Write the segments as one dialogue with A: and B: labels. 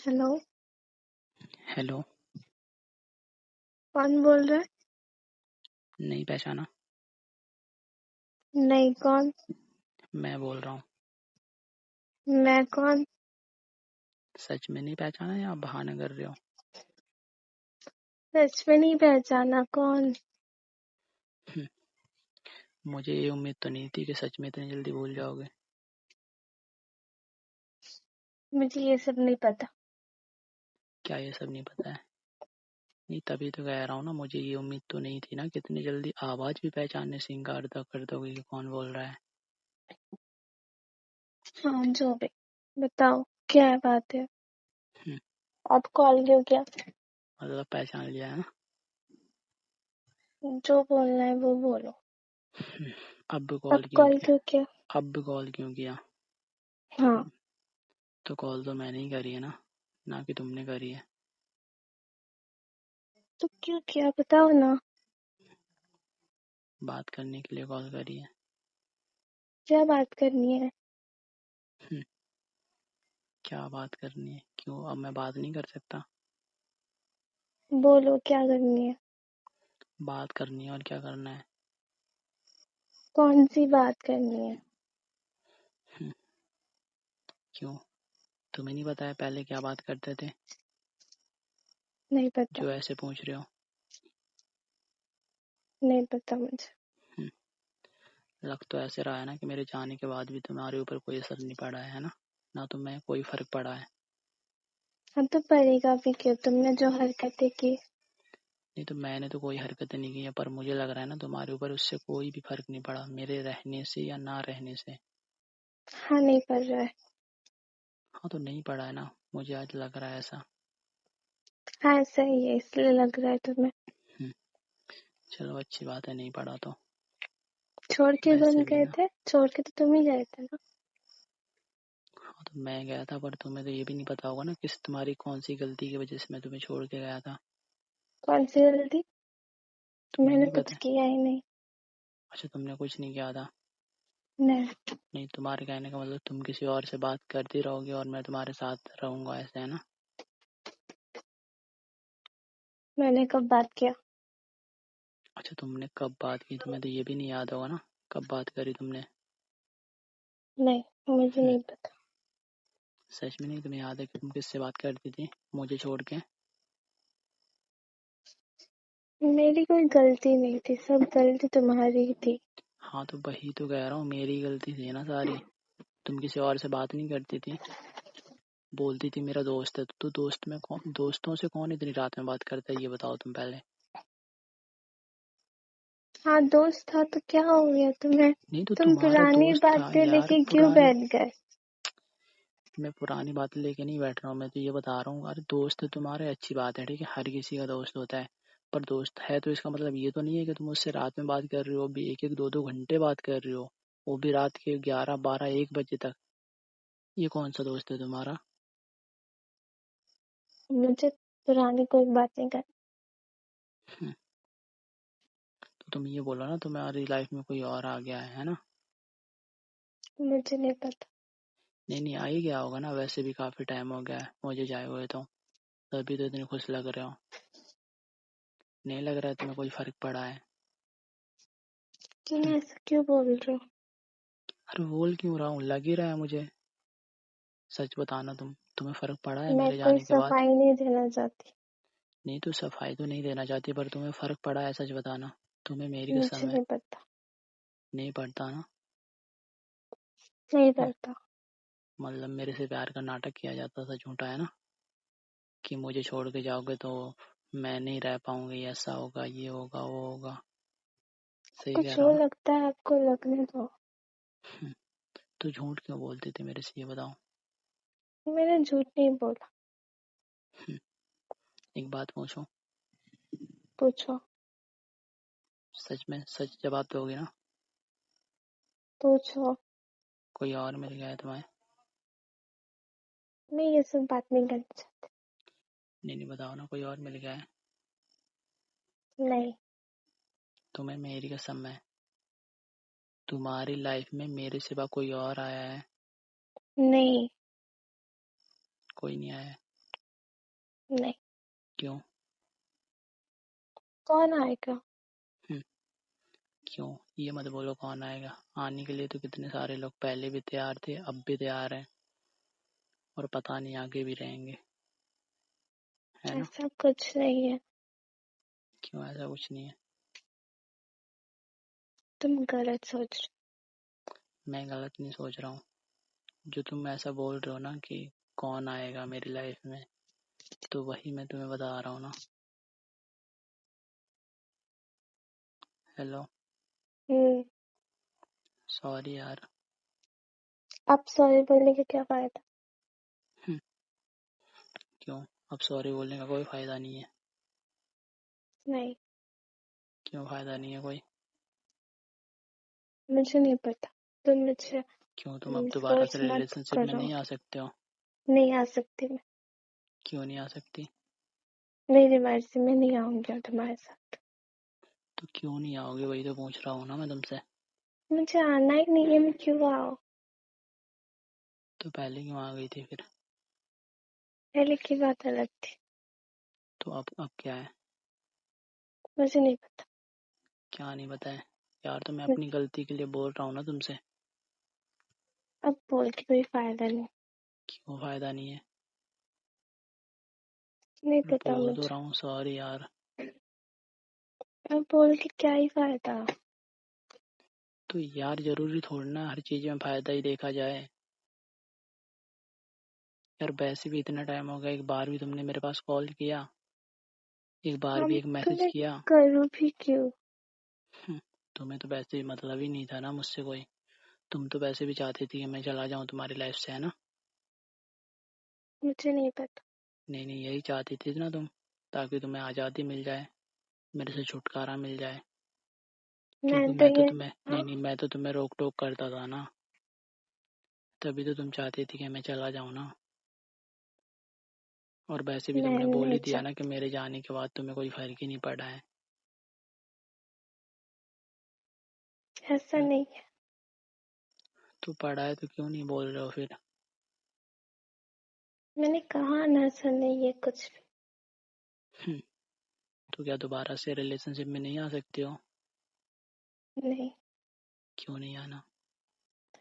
A: Hello.
B: Hello.
A: कौन बोल रहा है?
B: नहीं पहचाना?
A: नहीं, कौन?
B: मैं बोल रहा हूँ।
A: मैं कौन?
B: सच में नहीं पहचाना या आप बहाना कर रहे हो?
A: सच में नहीं पहचाना। कौन?
B: मुझे ये उम्मीद तो नहीं थी कि सच में इतनी जल्दी भूल जाओगे।
A: मुझे ये सब नहीं पता।
B: क्या ये सब नहीं पता है? नहीं, तभी तो कह रहा हूँ ना, मुझे ये उम्मीद तो नहीं थी ना कि इतनी जल्दी आवाज भी पहचानने से इनकार कर दोगे कि कौन बोल रहा है।
A: हाँ, जो भी। बताओ, क्या है बात है?
B: हम्म,
A: आप कॉल क्यों किया?
B: मतलब पहचान लिया है ना?
A: जो बोलना है वो बोलो।
B: अब
A: अब
B: कॉल क्यों
A: कॉल
B: किया?
A: क्यों किया?
B: अब कॉल क्यों किया?
A: हाँ।
B: तो कॉल तो मैंने ही करी है ना कि तुमने करी है।
A: तो क्यों किया बताओ ना।
B: बात करने के लिए कॉल करी है।
A: क्या बात करनी है?
B: हम्म, क्या बात करनी है? क्यों, अब मैं बात नहीं कर सकता?
A: बोलो, क्या करनी है?
B: बात करनी है, और क्या करना है?
A: कौन सी बात करनी है?
B: हम्म, क्यों, तुम्हें नहीं पता है पहले क्या बात करते थे
A: नहीं पता।
B: जो ऐसे पूछ रहे हो?
A: नहीं पता मुझे।
B: हम्म, लग तो ऐसे रहा है ना कि मेरे जाने के बाद भी तुम्हारे ऊपर कोई असर नहीं पड़ा है ना तुम्हें कोई फर्क पड़ा है।
A: हाँ, तो पड़ेगा भी क्यों? तुमने जो हरकतें की।
B: नहीं, तो मैंने तो कोई हरकतें नहीं की है, पर मुझे लग रहा है ना तुम्हारे ऊपर उससे कोई भी फर्क नहीं पड़ा, मेरे रहने से या ना रहने से।
A: हाँ, नहीं पड़ रहा है।
B: हाँ, तो नहीं पड़ा है ना, मुझे आज लग रहा है ऐसा।
A: हाँ, सही है, इसलिए लग रहा है तुम्हें।
B: हम्म, चलो अच्छी बात है, नहीं पड़ा तो।
A: छोड़ के कौन
B: वैसे भी
A: गए
B: ना,
A: थे? छोड़ के तो तुम ही गए थे ना।
B: हाँ तो मैं गया था, पर तुम्हें तो ये भी नहीं पता होगा ना किस तुम्हारी कौन सी गलती की वजह से मैं तुम्हें छोड़ के गया था।
A: कौन सी गलती?
B: तुम्हें
A: मैंने
B: नहीं
A: कुछ
B: पता?
A: किया ही नहीं।
B: अच्छा, तुमने कुछ नहीं किया था?
A: नहीं।
B: नहीं, तुम्हारे कहने का मतलब तुम किसी और से बात करती रहोगी और मैं तुम्हारे साथ रहूंगा, ऐसे है ना?
A: मैंने कब बात किया?
B: अच्छा, तुमने कब बात की तुम्हें तो ये भी नहीं याद होगा ना, कब बात करी तुमने?
A: नहीं, मुझे
B: हम्म,
A: नहीं पता।
B: सच में नहीं तुम्हें याद है कि तुम किससे बात करती थी मुझे छोड़ के?
A: मेरी कोई गलती नहीं थी, सब गलती तुम्हारी ही थी।
B: हाँ, तो वही तो कह रहा हूँ, मेरी गलती थी ना सारी। तुम किसी और से बात नहीं करती थी, बोलती थी मेरा दोस्त है, तो दोस्तों से कौन इतनी रात में बात करता है, ये बताओ तुम पहले।
A: हाँ, दोस्त था तो क्या हो गया तुम्हें?
B: नहीं, तो
A: तुम
B: तुम्हारा
A: पुरानी
B: दोस्त था
A: बातें
B: यार,
A: लेके क्यों
B: पुरानी।
A: बैठ गए?
B: मैं पुरानी बातें लेके नहीं बैठ रहा हूँ, मैं तो ये बता रहा हूँ, अरे दोस्त है तुम्हारे, अच्छी बात है, ठीक है, हर किसी का दोस्त होता है। पर दोस्त है तो इसका मतलब ये तो नहीं है कि तुम उससे रात में बात कर रहे हो, भी एक एक दो दो घंटे बात कर रहे हो, वो भी रात के 11 12 1 बजे तक। ये कौन सा दोस्त है तुम्हारा?
A: मुझे पुरानी कोई बात नहीं करनी।
B: हम्म, तो तुम ये बोलो ना तुम्हारी लाइफ में कोई और आ गया है ना?
A: मुझे नहीं पता।
B: नहीं नहीं, आ ही गया होगा ना, वैसे भी काफी टाइम हो गया है मुझे जाए हुए तो। तभी तो इतने खुश लग रहे हो। नहीं लग रहा है तुम्हें कोई फर्क पड़ा है?
A: क्यों ऐसा क्यों बोल रहे हो?
B: अरे बोल क्यों रहा हूँ, लग ही रहा है मुझे। सच बताना, तुम्हें फर्क पड़ा है
A: मैं
B: मेरे
A: कोई
B: जाने के बाद?
A: सफाई नहीं देना चाहती।
B: नहीं, तो सफाई तो नहीं देना चाहती, पर तुम्हें फर्क पड़ा है, सच बताना। तुम्हें मेरी
A: मुझे
B: कसम है।
A: नहीं पता।
B: नहीं पड़ता ना?
A: नहीं
B: हम्म,
A: पता।
B: मतलब मेरे से प्यार का नाटक किया जाता था झूठा, है ना? कि मुझे छोड़ के जाओगे तो मैं नहीं रह पाऊंगी, ऐसा होगा, ये होगा, वो होगा। सही
A: आपको
B: कह रहा
A: जो
B: हूँ ना?
A: लगता है आपको लगने दो।
B: हम्म, तो झूठ क्यों बोलती थी मेरे से, ये बताओ?
A: मैंने झूठ नहीं बोला।
B: हम्म, एक बात पूछूं?
A: पूछो।
B: सच में सच जवाब दोगे ना?
A: पूछो।
B: कोई और मिल गया है तुम्हें?
A: मैं ये सब बात नहीं करना चाहती।
B: नहीं नहीं, बताओ ना, कोई और मिल गया है?
A: नहीं।
B: तुम्हें मेरी कसम है, तुम्हारी लाइफ में मेरे सिवा कोई और आया है?
A: नहीं।
B: कोई नहीं आया है?
A: नहीं।
B: क्यों?
A: कौन आएगा?
B: क्यों? ये मत बोलो कौन आएगा। आने के लिए तो कितने सारे लोग पहले भी तैयार थे, अब भी तैयार हैं, और पता नहीं आगे भी रहेंगे, है ना?
A: ऐसा कुछ नहीं है।
B: क्यों ऐसा कुछ नहीं है?
A: तुम गलत सोच रहे
B: मैं गलत नहीं सोच रहा हूँ। जो तुम ऐसा बोल रहे हो ना कि कौन आएगा मेरी लाइफ में, तो वही मैं तुम्हें बता रहा हूँ ना। हेलो।
A: हो।
B: सॉरी यार।
A: अब सॉरी बोलने का क्या फायदा?
B: हम्म, क्यों? अब सॉरी बोलने का कोई फायदा नहीं है?
A: नहीं,
B: क्यों फायदा नहीं है कोई?
A: मुझे नहीं पता। तुम मुझे
B: क्यों? तुम अब दोबारा से
A: फोर्स मत
B: रिलेशनशिप में
A: करो।
B: नहीं आ सकते हो?
A: नहीं आ सकती मैं।
B: क्यों नहीं आ सकती?
A: मेरी मर्जी में नहीं आऊंगी तुम्हारे साथ।
B: तो क्यों नहीं आओगे, वही तो पूछ रहा हूँ ना मैं तुमसे।
A: मुझे आना ही नहीं है, मैं क्यों आओ?
B: तो पहले क्यों आ गई थी फिर?
A: पहले की बात अलग थी।
B: तो अब क्या है?
A: मुझे नहीं पता।
B: क्या नहीं पता है? यार तो मैं
A: मुझे
B: अपनी गलती के लिए बोल रहा हूँ ना तुमसे।
A: अब बोल के कोई फायदा नहीं।
B: क्यों फायदा नहीं है?
A: नहीं पता
B: बोल तो
A: मुझे।
B: रहा हूँ सॉरी यार।
A: अब बोल के क्या ही फायदा?
B: तो यार जरूरी थोड़ी ना हर चीज में फायदा ही देखा जाए। यार वैसे भी इतना टाइम हो गया, एक बार भी तुमने मेरे पास कॉल किया? एक बार भी
A: हम
B: एक मैसेज
A: तुम्हें
B: किया?
A: करूँ भी क्यों?
B: तुम्हें तो वैसे भी मतलब ही नहीं था ना मुझसे कोई। तुम तो वैसे भी चाहती थी कि मैं चला जाऊं तुम्हारी लाइफ से, है ना?
A: मुझे नहीं पता।
B: नहीं नहीं, यही चाहती थी ना तुम, ताकि तुम्हें आज़ादी मिल जाए, मेरे से छुटकारा मिल जाए। क्योंकि
A: मैं तो
B: मैं तो
A: ये
B: तुम्हें
A: हाँ।
B: नहीं नहीं, मैं तो तुम्हें रोक टोक करता था ना। तभी तो तुम चाहती थी कि मैं चला जाऊं ना। और वैसे भी
A: मैं
B: तुमने बोल
A: नहीं
B: ही दिया ना कि
A: चाहती।
B: मेरे जाने के बाद तुम्हें कोई फर्क ही नहीं पड़ा है।
A: ऐसा
B: हम्म,
A: नहीं है।
B: तो पड़ा है तो क्यों नहीं बोल रहे हो फिर?
A: मैंने कहा ना, ऐसा नहीं है कुछ भी।
B: हम्म, तो क्या दोबारा से रिलेशनशिप में नहीं आ सकते हो?
A: नहीं,
B: क्यों नहीं आना?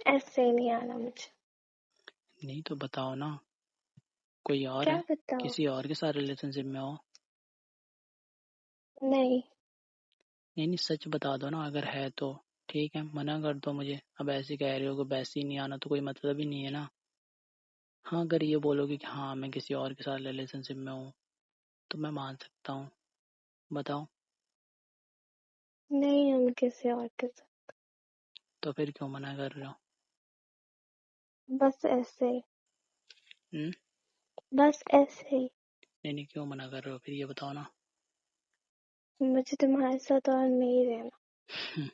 A: ऐसे ही नहीं आना मुझे।
B: नहीं तो बताओ ना, कोई और
A: क्या
B: है?
A: बताओ?
B: किसी और के साथ रिलेशनशिप में हो?
A: नहीं।
B: नहीं नहीं, सच बता दो ना, अगर है तो ठीक है, मना कर दो मुझे। अब ऐसे कह रहे हो कि वैसे ही नहीं आना, तो कोई मतलब ही नहीं है ना। हाँ, अगर ये बोलोगे कि हाँ मैं किसी और के साथ रिलेशनशिप में हूँ, तो मैं मान सकता हूँ। बताओ।
A: नहीं, हम किसी और के साथ।
B: तो फिर क्यों मना कर रहे हो?
A: बस ऐसे ही।
B: हम्म।
A: बस ऐसे ही।
B: नहीं नहीं, क्यों मना कर रहे हो फिर, ये बताओ ना।
A: मुझे तुम्हारे साथ और नहीं रहना।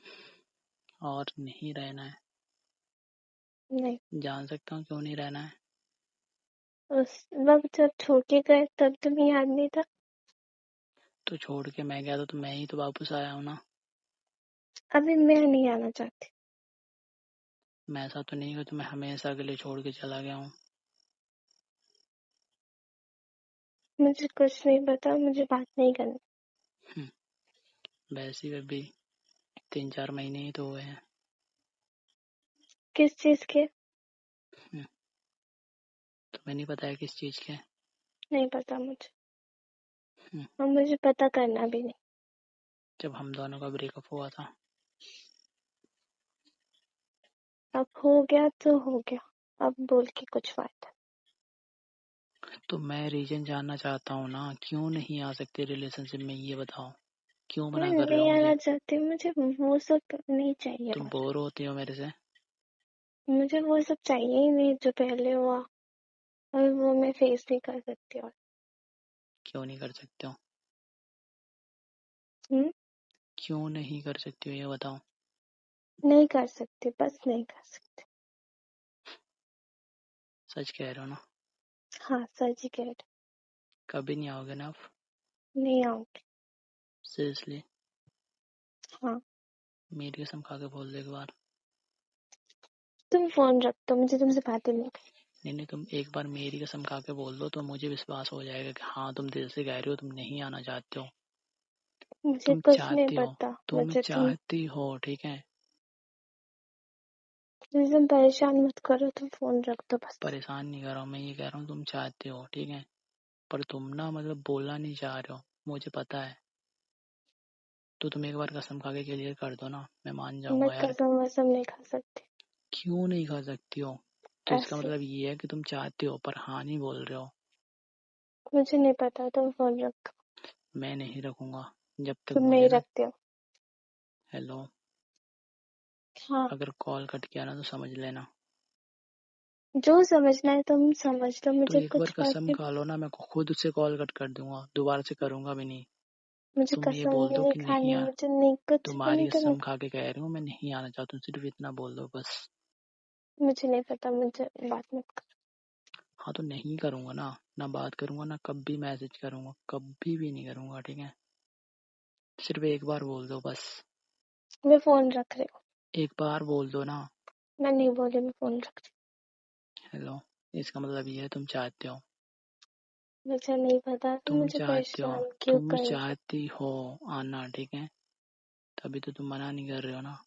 B: और नहीं रहना है?
A: नहीं।
B: जान सकता हूँ क्यों नहीं रहना है?
A: उस वक्त जब छोड़ के गए तब तुम्हें याद नहीं था?
B: तो छोड़ के मैं गया तो मैं ही तो वापस आया हूँ ना।
A: अभी मैं नहीं आना चाहती।
B: मैं ऐसा तो नहीं कि तुम्हें हमेशा के लिए छोड़ के चला गया हूँ।
A: मुझे कुछ नहीं पता, मुझे बात नहीं करनी।
B: वैसे भी अभी 3-4 महीने ही तो हुए हैं।
A: किस चीज के?
B: हम्म, तुम्हें नहीं पता है किस चीज़ के?
A: नहीं पता मुझे।
B: हम्म,
A: और मुझे पता करना भी नहीं।
B: जब हम दोनों का ब्रेकअप हुआ था।
A: अब हो गया तो हो गया। अब बोल के कुछ फायदा?
B: तो मैं रीजन जानना चाहता हूँ ना, क्यों नहीं आ सकते रिलेशनशिप में, ये बताओ। क्यों
A: मैं
B: मना कर रहे हो
A: नहीं
B: मुझे?
A: आना चाहती, मुझे वो सब नहीं चाहिए
B: तुम
A: मुझे।
B: बोर होती हो मेरे से?
A: मुझे वो सब चाहिए ही नहीं जो पहले हुआ। और वो मैं फेस नहीं कर सकती। और
B: क्यों नहीं कर सकते हो?
A: हम्म।
B: क्यों नहीं कर सकती हो, ये बताओ।
A: नहीं कर सकती, बस नहीं कर सकती।
B: सच कह रहे हो ना?
A: हाँ, सच ही कह रही।
B: कभी नहीं आओगे ना अब?
A: नहीं आऊंगी।
B: सीरियसली?
A: हाँ।
B: मेरी कसम खा के बोल दो एक बार।
A: तुम फोन रख दो, मुझे तुमसे बातें नहीं करनी।
B: नहीं, तुम एक बार मेरी कसम खा के बोल दो तो मुझे विश्वास हो जाएगा कि हाँ तुम दिल से कह रहे हो, तुम नहीं आना चाहते हो,
A: मुझे
B: तुम
A: कुछ नहीं
B: चाहते हो,
A: पता।
B: तुम
A: मुझे तुम
B: चाहती हो, ठीक है।
A: तुम परेशान मत करो, तुम फोन रख दो बस।
B: परेशान नहीं कर रहा हूँ, मैं ये कह रहा हूँ तुम चाहते हो, ठीक है। पर तुम ना मतलब बोलना नहीं चाह रहे हो, मुझे पता है। तो तुम एक बार कसम खा के क्लियर कर दो ना, मैं मान
A: मैं
B: जाऊंगा यार।
A: कसम वसम नहीं खा सकती
B: क्यों नहीं खा सकती हो? तो इसका
A: ऐसे।
B: मतलब ये है कि तुम चाहते हो पर हाँ नहीं बोल रहे हो।
A: मुझे नहीं पता, तुम फोन रखो।
B: मैं नहीं रखूंगा जब तक
A: तुम
B: मुझे
A: नहीं
B: ना।
A: रखते हो।
B: हेलो।
A: हाँ।
B: अगर कॉल कट किया ना तो समझ लेना।
A: जो समझना है तुम समझ लो,
B: तो
A: मुझे
B: एक बार
A: कुछ फर्क
B: कसम
A: नहीं।
B: खा लो ना, मैं खुद से कॉल कट कर दूंगा, दोबारा से करूंगा भी नहीं।
A: मुझे
B: तुम ये
A: कसम
B: बोल
A: भी
B: दो
A: नहीं
B: कि नहीं
A: खानी,
B: यार,
A: मुझे नहीं कुछ भी नहीं
B: तुम्हारी
A: करना।
B: कसम खा के कह रही हूँ मैं नहीं आना चाहता हूँ, सिर्फ इतना बोल दो बस।
A: मुझे नहीं पता, मुझे बात मत करो।
B: हाँ तो नहीं करूंगा ना, ना बात करूंगा ना कभी मैसेज करूंगा, कभी भी नहीं करूंगा, ठीक है। सिर्फ एक बार बोल दो बस।
A: मैं फोन रख रही हूँ।
B: एक बार बोल दो ना।
A: मैं नहीं बोली, मैं फोन रख रही
B: हेलो। इसका मतलब ये है तुम चाहते हो।
A: हूँ। मुझे नहीं पता तुम
B: तुम
A: मुझे
B: चाहते हो,
A: परेशान क्यों
B: तुम
A: कर रहे हो।
B: चाहती हो आना, ठीक है। तभी तो तुम मना नहीं कर रहे हो ना।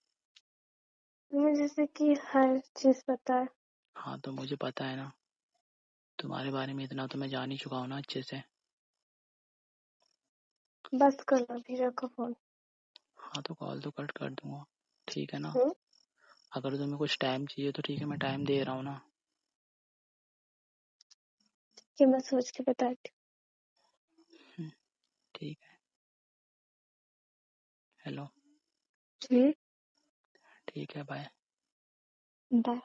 A: तुम्हें जैसे कि हर चीज पता है।
B: हाँ तो मुझे पता है ना, तुम्हारे बारे में इतना तो मैं जान ही चुका हूँ ना अच्छे से।
A: बस करो, अभी रखो फोन।
B: हाँ तो कॉल तो कट कर दूंगा, ठीक है ना।
A: हम्म।
B: अगर तुम्हें कुछ टाइम चाहिए तो ठीक है, मैं टाइम दे रहा हूँ ना।
A: कि मैं सोच के बताती
B: हम्म, ठीक है। हेलो।
A: हूँ।
B: ठीक है, बाय।
A: बाय।